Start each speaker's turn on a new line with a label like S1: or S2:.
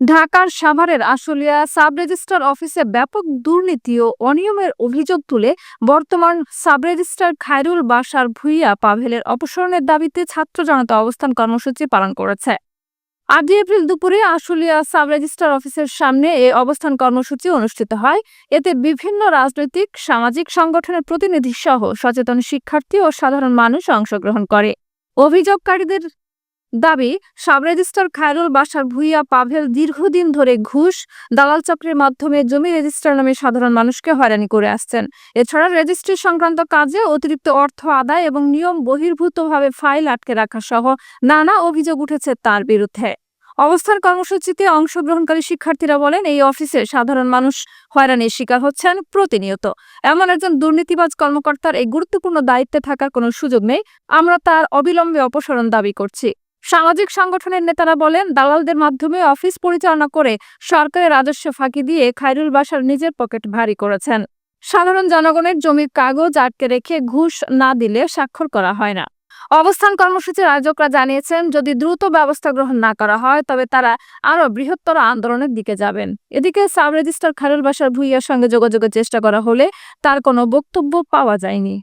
S1: ঢাকার সাভারের Ashulia sub registrar অফিসে ব্যাপক দুর্নীতি ও অনিয়মের অভিযোগ তুলে বর্তমান সাব রেজিস্ট্রার খায়রুল বাশার ভূঁইয়া পাভেলের অপসারণের দাবিতে ছাত্র জনতা অবস্থান কর্মসূচি পালন করেছে। ৮ এপ্রিল দুপুরে আশুলিয়া সাব রেজিস্ট্রার অফিসের সামনে এই অবস্থান কর্মসূচি অনুষ্ঠিত হয়। এতে বিভিন্ন রাজনৈতিক সামাজিক সংগঠনের প্রতিনিধি সহ সচেতন শিক্ষার্থী ও সাধারণ মানুষ অংশগ্রহণ করে। অভিযোগকারীদের দাবি, সাব রেজিস্ট্রার খায়রুল বাশার ভূঁইয়া পাভেল দীর্ঘদিন ধরে ঘুষ, দালাল চক্রের মাধ্যমে জমি রেজিস্ট্রার নামে সাধারণ মানুষকে হয়রানি করে আসছেন। এছাড়া রেজিস্ট্রি সংক্রান্ত কাজে অতিরিক্ত অর্থ আদায় এবং নিয়ম বহির্ভূতভাবে ফাইল আটকে রাখা সহ নানা অভিযোগ উঠেছে তার বিরুদ্ধে। অবস্থান কর্মসূচিতে অংশগ্রহণকারী শিক্ষার্থীরা বলেন, এই অফিসে সাধারণ মানুষ হয়রানির শিকার হচ্ছেন প্রতিনিয়ত। এমন একজন দুর্নীতিবাজ কর্মকর্তার এই গুরুত্বপূর্ণ দায়িত্বে থাকার কোনো সুযোগ নেই। আমরা তার অবিলম্বে অপসারণ দাবি করছি। সামাজিক সংগঠনের নেতারা বলেন, দালালদের মাধ্যমে অফিস পরিচালনা করে সরকারের রাজস্ব ফাঁকি দিয়ে খায়রুল বাশার নিজের পকেট ভারী করেছেন। সাধারণ জনগণের জমির কাগজ আটকে রেখে ঘুষ না দিলে স্বাক্ষর করা হয় না। অবস্থান কর্মসূচির আয়োজকরা জানিয়েছেন, যদি দ্রুত ব্যবস্থা গ্রহণ না করা হয় তবে তারা আরো বৃহত্তর আন্দোলনের দিকে যাবেন। এদিকে সাব রেজিস্ট্রার খায়রুল বাশার ভূঁইয়ার সঙ্গে যোগাযোগের চেষ্টা করা হলে তার কোনো বক্তব্য পাওয়া যায়নি।